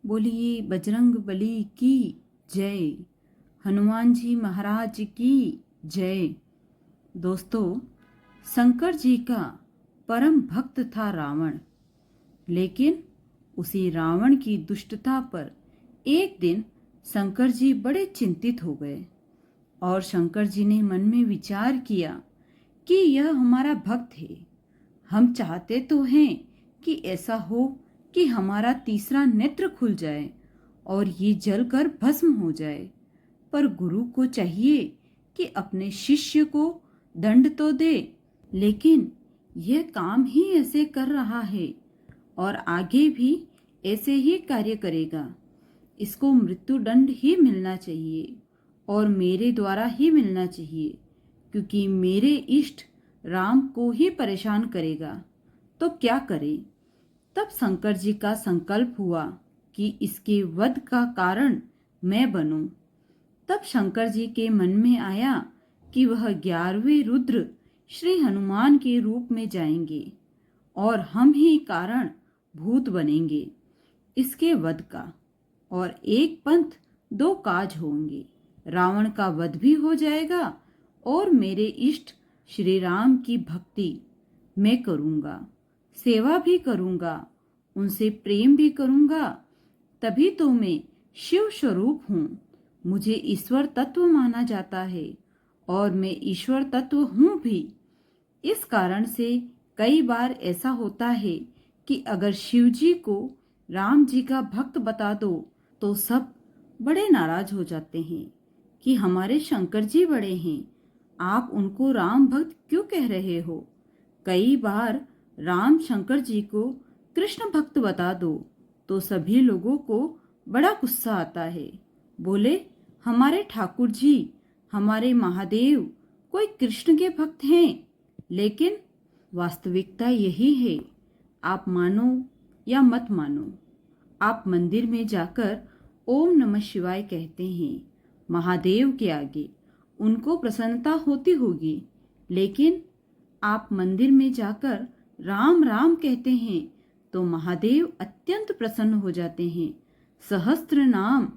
बोलिए बजरंग बली की जय। हनुमान जी महाराज की जय। दोस्तों, शंकर जी का परम भक्त था रावण। लेकिन उसी रावण की दुष्टता पर एक दिन शंकर जी बड़े चिंतित हो गए और शंकर जी ने मन में विचार किया कि यह हमारा भक्त है। हम चाहते तो हैं कि ऐसा हो कि हमारा तीसरा नेत्र खुल जाए और ये जलकर भस्म हो जाए, पर गुरु को चाहिए कि अपने शिष्य को दंड तो दे, लेकिन यह काम ही ऐसे कर रहा है और आगे भी ऐसे ही कार्य करेगा। इसको मृत्यु दंड ही मिलना चाहिए और मेरे द्वारा ही मिलना चाहिए, क्योंकि मेरे इष्ट राम को ही परेशान करेगा। तो क्या करे? तब शंकर जी का संकल्प हुआ कि इसके वध का कारण मैं बनूं। तब शंकर जी के मन में आया कि वह 11वें रुद्र श्री हनुमान के रूप में जाएंगे और हम ही कारण भूत बनेंगे इसके वध का, और एक पंथ दो काज होंगे। रावण का वध भी हो जाएगा और मेरे इष्ट श्री राम की भक्ति मैं करूंगा, सेवा भी करूंगा, उनसे प्रेम भी करूंगा। तभी तो मैं शिव स्वरूप हूँ। मुझे ईश्वर तत्व माना जाता है और मैं ईश्वर तत्व हूँ भी। इस कारण से कई बार ऐसा होता है कि अगर शिव जी को राम जी का भक्त बता दो तो सब बड़े नाराज हो जाते हैं कि हमारे शंकर जी बड़े हैं, आप उनको राम भक्त क्यों कह रहे हो। कई बार राम शंकर जी को कृष्ण भक्त बता दो तो सभी लोगों को बड़ा गुस्सा आता है। बोले, हमारे ठाकुर जी, हमारे महादेव कोई कृष्ण के भक्त हैं। लेकिन वास्तविकता यही है, आप मानो या मत मानो। आप मंदिर में जाकर ओम नमः शिवाय कहते हैं महादेव के आगे, उनको प्रसन्नता होती होगी। लेकिन आप मंदिर में जाकर राम राम कहते हैं तो महादेव अत्यंत प्रसन्न हो जाते हैं। सहस्त्र नाम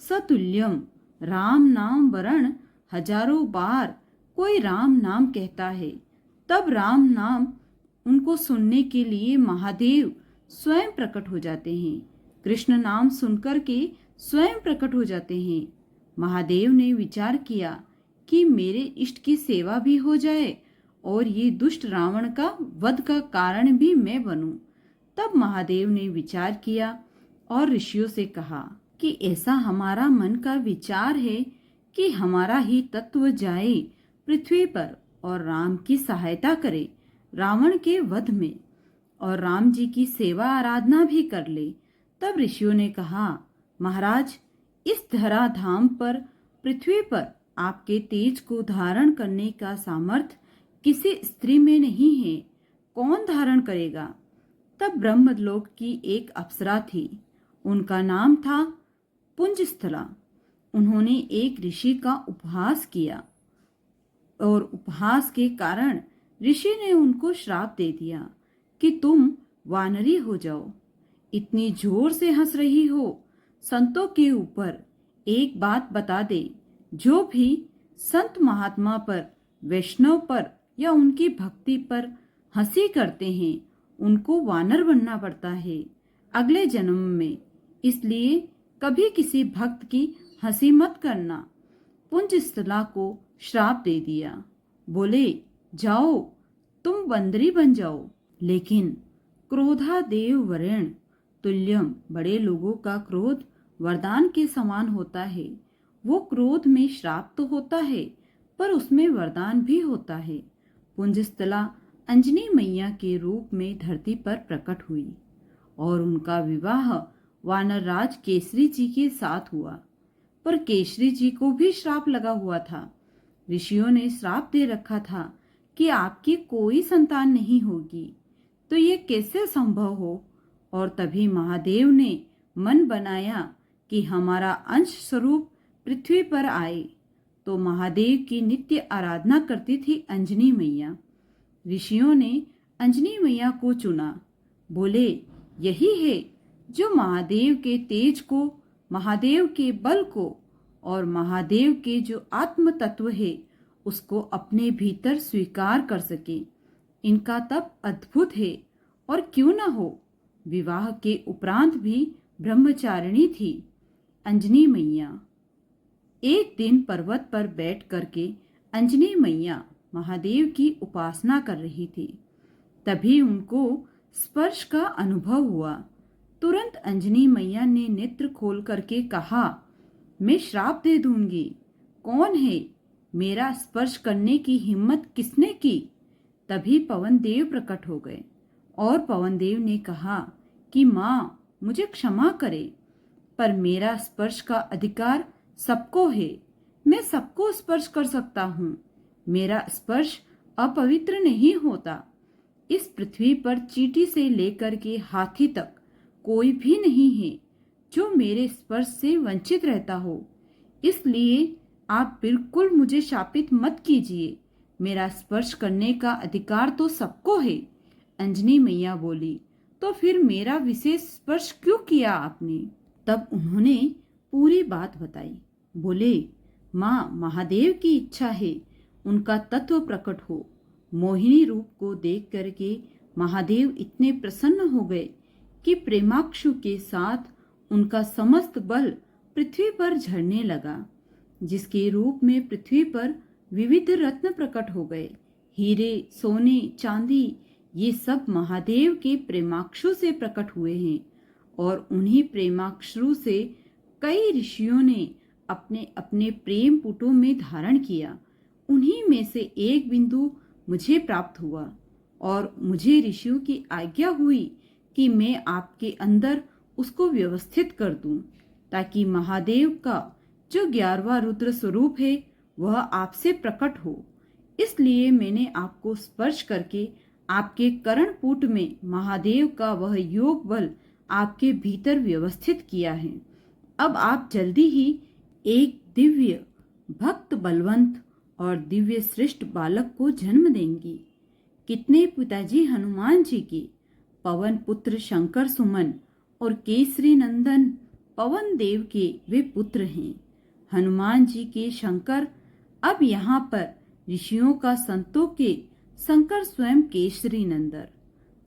सतुल्यम, राम नाम वरण हजारों बार कोई राम नाम कहता है, तब राम नाम उनको सुनने के लिए महादेव स्वयं प्रकट हो जाते हैं। कृष्ण नाम सुनकर के स्वयं प्रकट हो जाते हैं। महादेव ने विचार किया कि मेरे इष्ट की सेवा भी हो जाए और ये दुष्ट रावण का वध का कारण भी मैं बनूं। तब महादेव ने विचार किया और ऋषियों से कहा कि ऐसा हमारा मन का विचार है कि हमारा ही तत्व जाए पृथ्वी पर और राम की सहायता करे रावण के वध में और राम जी की सेवा आराधना भी कर ले। तब ऋषियों ने कहा, महाराज, इस धरा धाम पर पृथ्वी पर आपके तेज को धारण करने का सामर्थ्य किसी स्त्री में नहीं है, कौन धारण करेगा। तब ब्रह्मलोक की एक अप्सरा थी, उनका नाम था पुंजस्थला। उन्होंने एक ऋषि का उपहास किया और उपहास के कारण ऋषि ने उनको श्राप दे दिया कि तुम वानरी हो जाओ। इतनी जोर से हंस रही हो, संतों के ऊपर एक बात बता दे, जो भी संत महात्मा पर, वैष्णव पर या उनकी भक्ति पर हंसी करते हैं उनको वानर बनना पड़ता है अगले जन्म में। इसलिए कभी किसी भक्त की हंसी मत करना। पुंजस्थला को श्राप दे दिया। बोले, जाओ तुम बंदरी बन जाओ। लेकिन क्रोधा देव वरेण तुल्यम, बड़े लोगों का क्रोध वरदान के समान होता है। वो क्रोध में श्राप तो होता है पर उसमें वरदान भी होता है। पुंजस्थला अंजनी मैया के रूप में धरती पर प्रकट हुई और उनका विवाह वानर राज केसरी जी के साथ हुआ। पर केसरी जी को भी श्राप लगा हुआ था। ऋषियों ने श्राप दे रखा था कि आपकी कोई संतान नहीं होगी, तो ये कैसे संभव हो। और तभी महादेव ने मन बनाया कि हमारा अंश स्वरूप पृथ्वी पर आए। तो महादेव की नित्य आराधना करती थी अंजनी मैया। ऋषियों ने अंजनी मैया को चुना। बोले, यही है जो महादेव के तेज को, महादेव के बल को और महादेव के जो आत्म तत्व है उसको अपने भीतर स्वीकार कर सके, इनका तप अद्भुत है। और क्यों न हो, विवाह के उपरांत भी ब्रह्मचारिणी थी अंजनी मैया। एक दिन पर्वत पर बैठ करके अंजनी मैया महादेव की उपासना कर रही थी। तभी उनको स्पर्श का अनुभव हुआ। तुरंत अंजनी मैया ने नेत्र खोल करके कहा, मैं श्राप दे दूंगी। कौन है? मेरा स्पर्श करने की हिम्मत किसने की? तभी पवन देव प्रकट हो गए और पवन देव ने कहा कि माँ, मुझे क्षमा करे, पर मेरा स्पर्श का अधिकार सबको है। मैं सबको स्पर्श कर सकता हूँ। मेरा स्पर्श अपवित्र नहीं होता। इस पृथ्वी पर चींटी से लेकर के हाथी तक कोई भी नहीं है जो मेरे स्पर्श से वंचित रहता हो। इसलिए आप बिल्कुल मुझे शापित मत कीजिए। मेरा स्पर्श करने का अधिकार तो सबको है। अंजनी मैया बोली, तो फिर मेरा विशेष स्पर्श क्यों किया आपने? तब उन्होंने पूरी बात बताई। बोले, माँ, महादेव की इच्छा है उनका तत्व प्रकट हो। मोहिनी रूप को देख करके महादेव इतने प्रसन्न हो गए कि प्रेमाक्षु के साथ उनका समस्त बल पृथ्वी पर झड़ने लगा, जिसके रूप में पृथ्वी पर विविध रत्न प्रकट हो गए। हीरे, सोने, चांदी, ये सब महादेव के प्रेमाक्षु से प्रकट हुए हैं। और उन्हीं प्रेमाक्षु से कई ऋषियों ने अपने अपने प्रेम पुटों में धारण किया। उन्हीं में से एक बिंदु मुझे प्राप्त हुआ और मुझे ऋषियों की आज्ञा हुई कि मैं आपके अंदर उसको व्यवस्थित कर दूं, ताकि महादेव का जो 11वां रुद्र स्वरूप है वह आपसे प्रकट हो। इसलिए मैंने आपको स्पर्श करके आपके करणपुट में महादेव का वह योग बल आपके भीतर व्यवस्थित किया है। अब आप जल्दी ही एक दिव्य, भक्त, बलवंत और दिव्य श्रेष्ठ बालक को जन्म देंगी। कितने पिताजी हनुमान जी के पवन पुत्र शंकर सुमन और केसरी नंदन पवन देव के वे पुत्र हैं। हनुमान जी के शंकर अब यहाँ पर ऋषियों का संतों के शंकर स्वयं केसरी नंदन।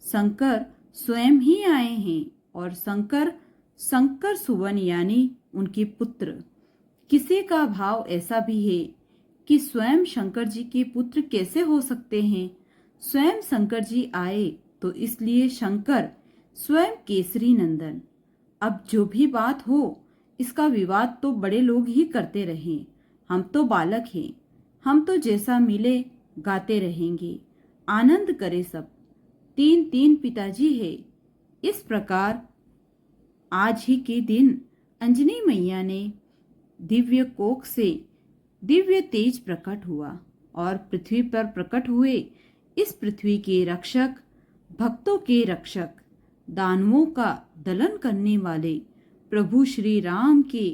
शंकर स्वयं ही आए हैं और शंकर सुवन यानी उनके पुत्र। किसी का भाव ऐसा भी है कि स्वयं शंकर जी के पुत्र कैसे हो सकते हैं? स्वयं शंकर जी आए तो इसलिए शंकर स्वयं केसरी नंदन। अब जो भी बात हो, इसका विवाद तो बड़े लोग ही करते रहें। हम तो बालक हैं, हम तो जैसा मिले गाते रहेंगे, आनंद करे सब। 3 पिताजी है। इस प्रकार आज ही के दिन अंजनी मैया ने दिव्य कोख से दिव्य तेज प्रकट हुआ और पृथ्वी पर प्रकट हुए। इस पृथ्वी के रक्षक, भक्तों के रक्षक, दानवों का दलन करने वाले प्रभु श्री राम के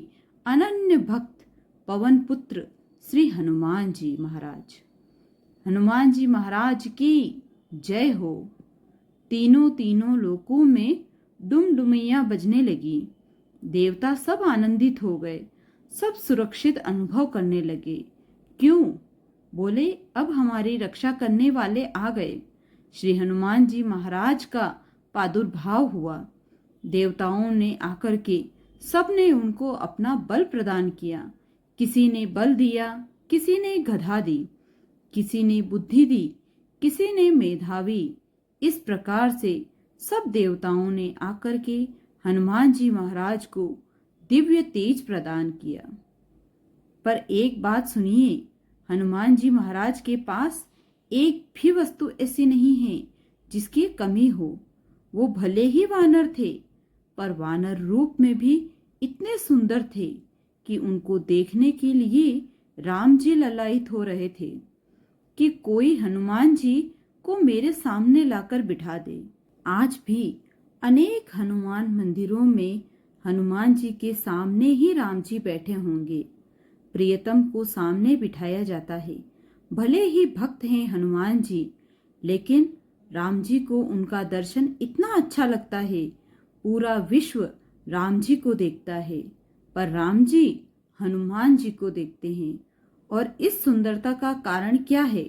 अनन्य भक्त पवन पुत्र श्री हनुमान जी महाराज। हनुमान जी महाराज की जय हो। तीनों लोकों में डुमडुमियां बजने लगी। देवता सब आनंदित हो गए, सब सुरक्षित अनुभव करने लगे। क्यों? बोले, अब हमारी रक्षा करने वाले आ गए। श्री हनुमान जी महाराज का प्रादुर्भाव हुआ। देवताओं ने आकर के सबने उनको अपना बल प्रदान किया। किसी ने बल दिया, किसी ने गधा दी, किसी ने बुद्धि दी, किसी ने मेधावी। इस प्रकार से सब देवताओं ने आकर के हनुमान जी महाराज को दिव्य तेज प्रदान किया। पर एक बात सुनिए, हनुमान जी महाराज के पास एक भी वस्तु ऐसी नहीं है जिसकी कमी हो। वो भले ही वानर थे, पर वानर रूप में भी इतने सुंदर थे कि उनको देखने के लिए राम जी ललायित हो रहे थे कि कोई हनुमान जी को मेरे सामने लाकर बिठा दे। आज भी अनेक हनुमान मंदिरों में हनुमान जी के सामने ही राम जी बैठे होंगे। प्रियतम को सामने बिठाया जाता है। भले ही भक्त हैं हनुमान जी, लेकिन राम जी को उनका दर्शन इतना अच्छा लगता है, पूरा विश्व राम जी को देखता है, पर राम जी हनुमान जी को देखते हैं। और इस सुंदरता का कारण क्या है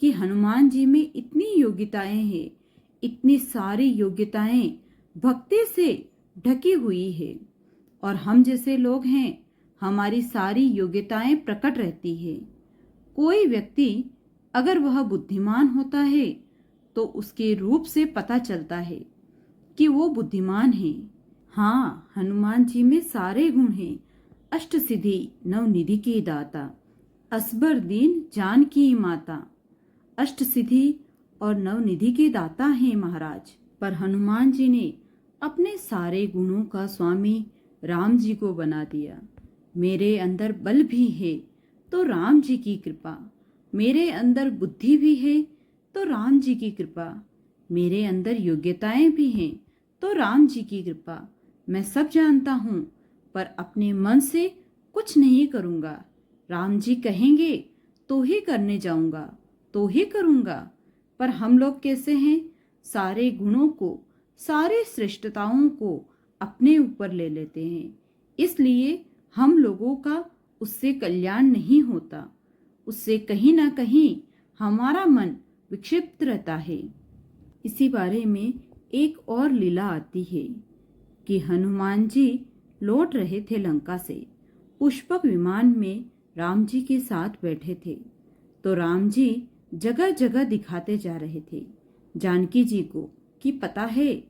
कि हनुमान जी में इतनी योग्यताएं हैं, इतनी सारी योग्यताएं भक्ति से ढकी हुई है। और हम जैसे लोग हैं, हमारी सारी योग्यताएं प्रकट रहती है। कोई व्यक्ति अगर वह बुद्धिमान होता है तो उसके रूप से पता चलता है कि वो बुद्धिमान है। हाँ, हनुमान जी में सारे गुण हैं। अष्ट सिद्धि नवनिधि के दाता, असबर दीन जानकी माता। अष्ट सिद्धि और नवनिधि के दाता हैं महाराज। पर हनुमान जी ने अपने सारे गुणों का स्वामी राम जी को बना दिया। मेरे अंदर बल भी है तो राम जी की कृपा, मेरे अंदर बुद्धि भी है तो राम जी की कृपा, मेरे अंदर योग्यताएं भी हैं तो राम जी की कृपा। मैं सब जानता हूँ पर अपने मन से कुछ नहीं करूँगा। राम जी कहेंगे तो ही करने जाऊँगा, तो ही करूँगा। पर हम लोग कैसे हैं? सारे गुणों को, सारे श्रेष्ठताओं को अपने ऊपर ले लेते हैं। इसलिए हम लोगों का उससे कल्याण नहीं होता। उससे कहीं ना कहीं हमारा मन विक्षिप्त रहता है। इसी बारे में एक और लीला आती है कि हनुमान जी लौट रहे थे लंका से। पुष्पक विमान में राम जी के साथ बैठे थे तो राम जी जगह जगह दिखाते जा रहे थे जानकी जी को कि पता है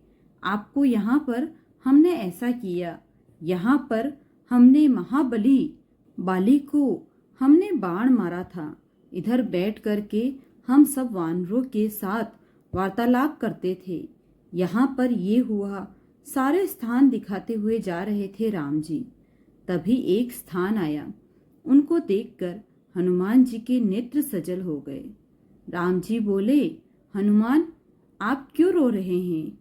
आपको, यहाँ पर हमने ऐसा किया, यहाँ पर हमने महाबली बाली को हमने बाण मारा था, इधर बैठ करके हम सब वानरों के साथ वार्तालाप करते थे, यहाँ पर ये हुआ। सारे स्थान दिखाते हुए जा रहे थे राम जी। तभी एक स्थान आया, उनको देखकर हनुमान जी के नेत्र सजल हो गए। राम जी बोले, हनुमान आप क्यों रो रहे हैं?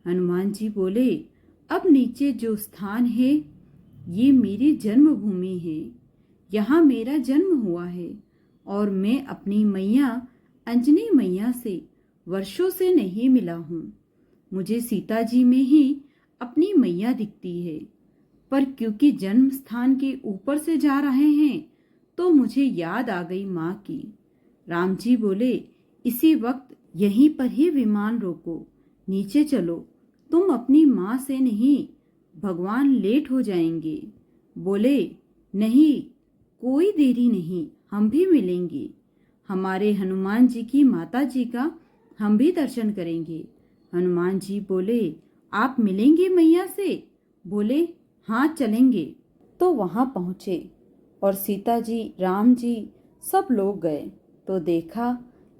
हनुमान जी बोले, अब नीचे जो स्थान है ये मेरी जन्मभूमि है, यहाँ मेरा जन्म हुआ है और मैं अपनी मैया अंजनी मैया से वर्षों से नहीं मिला हूँ। मुझे सीता जी में ही अपनी मैया दिखती है, पर क्योंकि जन्म स्थान के ऊपर से जा रहे हैं तो मुझे याद आ गई माँ की। राम जी बोले, इसी वक्त यहीं पर ही विमान रोको, नीचे चलो, तुम अपनी माँ से नहीं, भगवान लेट हो जाएंगे। बोले, नहीं, कोई देरी नहीं, हम भी मिलेंगे। हमारे हनुमान जी की माता जी का हम भी दर्शन करेंगे। हनुमान जी बोले, आप मिलेंगे मैया से? बोले, हाँ चलेंगे। तो वहाँ पहुँचे और सीता जी, राम जी सब लोग गए तो देखा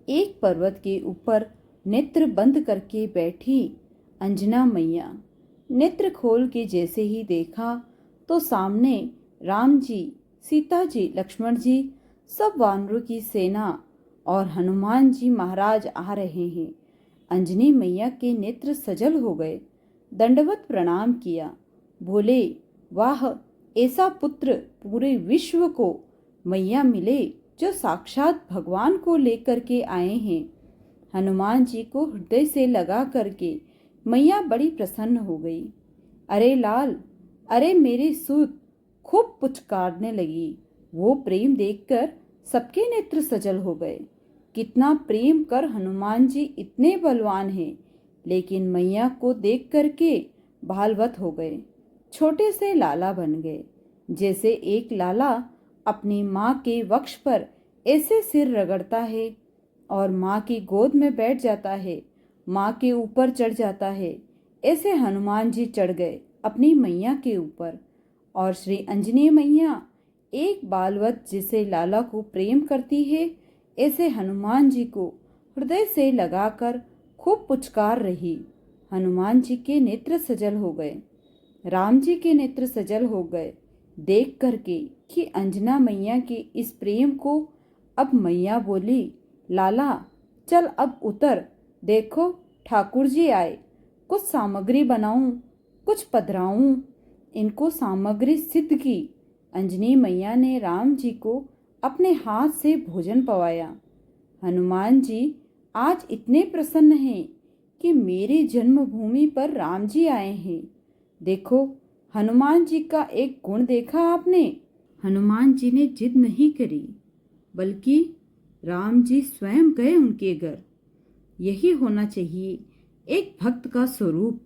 एक पर्वत के ऊपर नेत्र बंद करके बैठी अंजना मैया। नेत्र खोल के जैसे ही देखा तो सामने राम जी, सीता जी, लक्ष्मण जी, सब वानरों की सेना और हनुमान जी महाराज आ रहे हैं। अंजनी मैया के नेत्र सजल हो गए, दंडवत प्रणाम किया। बोले, वाह, ऐसा पुत्र पूरे विश्व को मैया मिले जो साक्षात भगवान को लेकर के आए हैं। हनुमान जी को हृदय से लगा करके मैया बड़ी प्रसन्न हो गई। अरे लाल, अरे मेरे सूत, खूब पुचकारने लगी। वो प्रेम देखकर सबके नेत्र सजल हो गए। कितना प्रेम कर हनुमान जी इतने बलवान हैं, लेकिन मैया को देख करके बालवत हो गए, छोटे से लाला बन गए। जैसे एक लाला अपनी माँ के वक्ष पर ऐसे सिर रगड़ता है और माँ की गोद में बैठ जाता है, माँ के ऊपर चढ़ जाता है, ऐसे हनुमान जी चढ़ गए अपनी मैया के ऊपर। और श्री अंजनी मैया एक बालवत जिसे लाला को प्रेम करती है, ऐसे हनुमान जी को हृदय से लगाकर खूब पुचकार रही। हनुमान जी के नेत्र सजल हो गए, राम जी के नेत्र सजल हो गए देख करके कि अंजना मैया के इस प्रेम को। अब मैया बोली, लाला चल अब उतर, देखो ठाकुर जी आए, कुछ सामग्री बनाऊं, कुछ पधराऊं। इनको सामग्री सिद्ध की। अंजनी मैया ने राम जी को अपने हाथ से भोजन पवाया। हनुमान जी आज इतने प्रसन्न हैं कि मेरी जन्मभूमि पर राम जी आए हैं। देखो, हनुमान जी का एक गुण देखा आपने? हनुमान जी ने जिद नहीं करी, बल्कि राम जी स्वयं गए उनके घर। यही होना चाहिए एक भक्त का स्वरूप।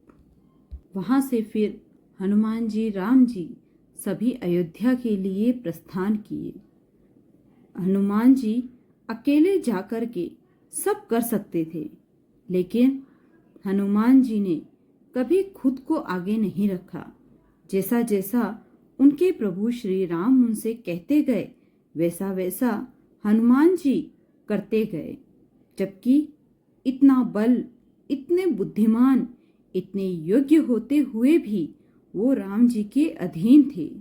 वहां से फिर हनुमान जी, राम जी सभी अयोध्या के लिए प्रस्थान किए। हनुमान जी अकेले जाकर के सब कर सकते थे, लेकिन हनुमान जी ने कभी खुद को आगे नहीं रखा। जैसा जैसा उनके प्रभु श्री राम उनसे कहते गए, वैसा वैसा हनुमान जी करते गए। जबकि इतना बल, इतने बुद्धिमान, इतने योग्य होते हुए भी वो राम जी के अधीन थे।